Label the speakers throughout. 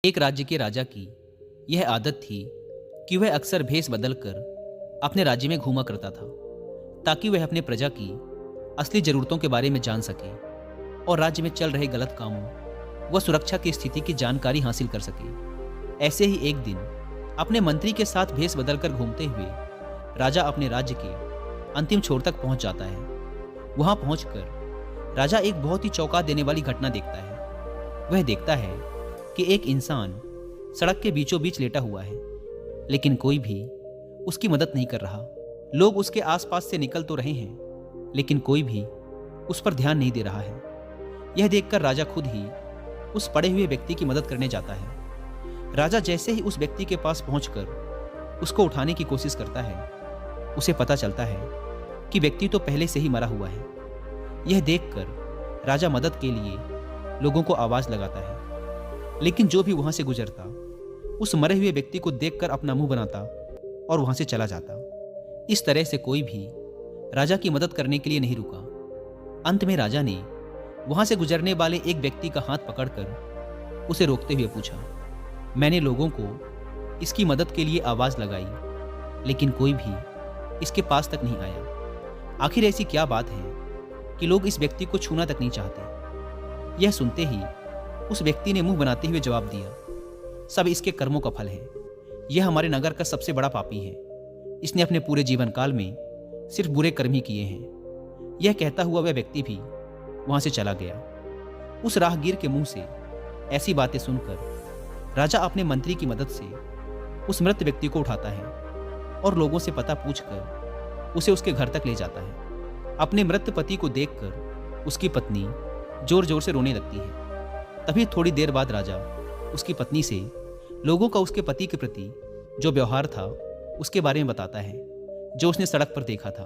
Speaker 1: एक राज्य के राजा की यह आदत थी कि वह अक्सर भेष बदलकर अपने राज्य में घूमा करता था, ताकि वह अपने प्रजा की असली जरूरतों के बारे में जान सके और राज्य में चल रहे गलत कामों व सुरक्षा की स्थिति की जानकारी हासिल कर सके। ऐसे ही एक दिन अपने मंत्री के साथ भेष बदलकर घूमते हुए राजा अपने राज्य के अंतिम छोर तक पहुंच जाता है। वहां पहुंचकर राजा एक बहुत ही चौंका देने वाली घटना देखता है। वह देखता है कि एक इंसान सड़क के बीचों बीच लेटा हुआ है, लेकिन कोई भी उसकी मदद नहीं कर रहा। लोग उसके आसपास से निकल तो रहे हैं, लेकिन कोई भी उस पर ध्यान नहीं दे रहा है। यह देखकर राजा खुद ही उस पड़े हुए व्यक्ति की मदद करने जाता है। राजा जैसे ही उस व्यक्ति के पास पहुंचकर उसको उठाने की कोशिश करता है, उसे पता चलता है कि व्यक्ति तो पहले से ही मरा हुआ है। यह देखकर राजा मदद के लिए लोगों को आवाज लगाता है, लेकिन जो भी वहां से गुजरता उस मरे हुए व्यक्ति को देखकर अपना मुंह बनाता और वहां से चला जाता। इस तरह से कोई भी राजा की मदद करने के लिए नहीं रुका। अंत में राजा ने वहां से गुजरने वाले एक व्यक्ति का हाथ पकड़कर उसे रोकते हुए पूछा, मैंने लोगों को इसकी मदद के लिए आवाज लगाई, लेकिन कोई भी इसके पास तक नहीं आया। आखिर ऐसी क्या बात है कि लोग इस व्यक्ति को छूना तक नहीं चाहते। यह सुनते ही उस व्यक्ति ने मुंह बनाते हुए जवाब दिया, सब इसके कर्मों का फल है। यह हमारे नगर का सबसे बड़ा पापी है। इसने अपने पूरे जीवन काल में सिर्फ बुरे कर्म ही किए हैं। यह कहता हुआ वह व्यक्ति भी वहां से चला गया। उस राहगीर के मुंह से ऐसी बातें सुनकर राजा अपने मंत्री की मदद से उस मृत व्यक्ति को उठाता है और लोगों से पता पूछकर उसे उसके घर तक ले जाता है। अपने मृत पति को देखकर उसकी पत्नी जोर जोर से रोने लगती है। तभी थोड़ी देर बाद राजा उसकी पत्नी से लोगों का उसके पति के प्रति जो व्यवहार था उसके बारे में बताता है, जो उसने सड़क पर देखा था।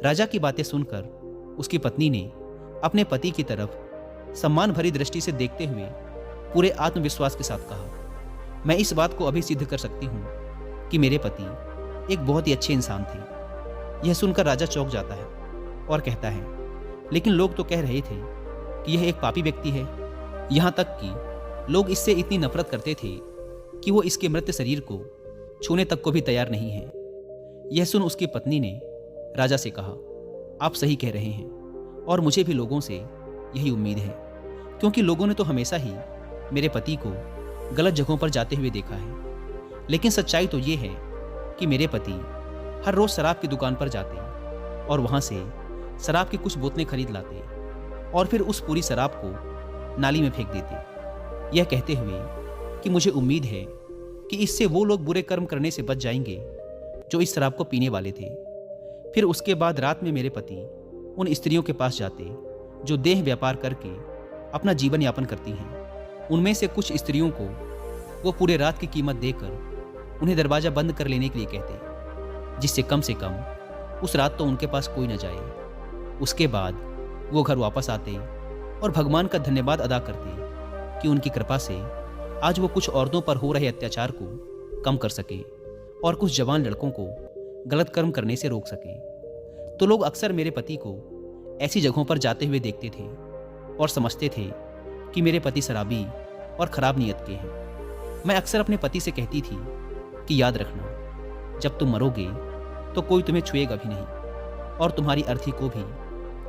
Speaker 1: राजा की बातें सुनकर उसकी पत्नी ने अपने पति की तरफ सम्मान भरी दृष्टि से देखते हुए पूरे आत्मविश्वास के साथ कहा, मैं इस बात को अभी सिद्ध कर सकती हूँ कि मेरे पति एक बहुत ही अच्छे इंसान थे। यह सुनकर राजा चौंक जाता है और कहता है, लेकिन लोग तो कह रहे थे कि यह एक पापी व्यक्ति है। यहाँ तक कि लोग इससे इतनी नफरत करते थे कि वो इसके मृत शरीर को छूने तक को भी तैयार नहीं है। यह सुन उसकी पत्नी ने राजा से कहा, आप सही कह रहे हैं और मुझे भी लोगों से यही उम्मीद है, क्योंकि लोगों ने तो हमेशा ही मेरे पति को गलत जगहों पर जाते हुए देखा है। लेकिन सच्चाई तो ये है कि मेरे पति हर रोज शराब की दुकान पर जाते और वहां से शराब की कुछ बोतलें खरीद लाते और फिर उस पूरी शराब को नाली में फेंक देते, यह कहते हुए कि मुझे उम्मीद है कि इससे वो लोग बुरे कर्म करने से बच जाएंगे जो इस शराब को पीने वाले थे। फिर उसके बाद रात में मेरे पति उन स्त्रियों के पास जाते जो देह व्यापार करके अपना जीवन यापन करती हैं। उनमें से कुछ स्त्रियों को वो पूरे रात की कीमत देकर उन्हें दरवाज़ा बंद कर लेने के लिए कहते, जिससे कम से कम उस रात तो उनके पास कोई न जाए। उसके बाद वो घर वापस आते और भगवान का धन्यवाद अदा करते कि उनकी कृपा से आज वो कुछ औरतों पर हो रहे अत्याचार को कम कर सके और कुछ जवान लड़कों को गलत कर्म करने से रोक सके। तो लोग अक्सर मेरे पति को ऐसी जगहों पर जाते हुए देखते थे और समझते थे कि मेरे पति शराबी और खराब नीयत के हैं। मैं अक्सर अपने पति से कहती थी कि याद रखना, जब तुम मरोगे तो कोई तुम्हें छुएगा भी नहीं और तुम्हारी अर्थी को भी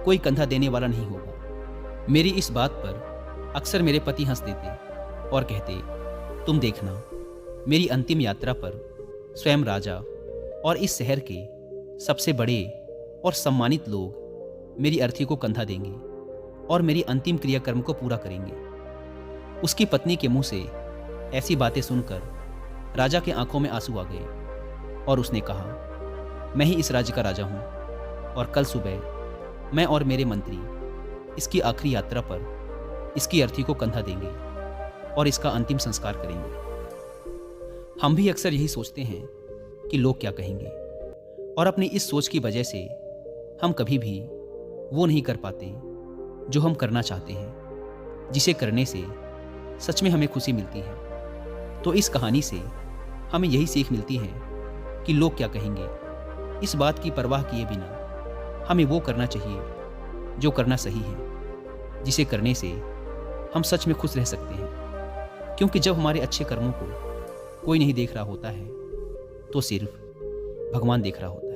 Speaker 1: कोई कंधा देने वाला नहीं होगा। मेरी इस बात पर अक्सर मेरे पति हंस देते और कहते, तुम देखना, मेरी अंतिम यात्रा पर स्वयं राजा और इस शहर के सबसे बड़े और सम्मानित लोग मेरी अर्थी को कंधा देंगे और मेरी अंतिम क्रियाकर्म को पूरा करेंगे। उसकी पत्नी के मुंह से ऐसी बातें सुनकर राजा के आंखों में आंसू आ गए और उसने कहा, मैं ही इस राज्य का राजा हूँ और कल सुबह मैं और मेरे मंत्री इसकी आखिरी यात्रा पर इसकी अर्थी को कंधा देंगे और इसका अंतिम संस्कार करेंगे। हम भी अक्सर यही सोचते हैं कि लोग क्या कहेंगे, और अपनी इस सोच की वजह से हम कभी भी वो नहीं कर पाते जो हम करना चाहते हैं, जिसे करने से सच में हमें खुशी मिलती है। तो इस कहानी से हमें यही सीख मिलती है कि लोग क्या कहेंगे, इस बात की परवाह किए बिना हमें वो करना चाहिए जो करना सही है, जिसे करने से हम सच में खुश रह सकते हैं। क्योंकि जब हमारे अच्छे कर्मों को कोई नहीं देख रहा होता है तो सिर्फ भगवान देख रहा होता है।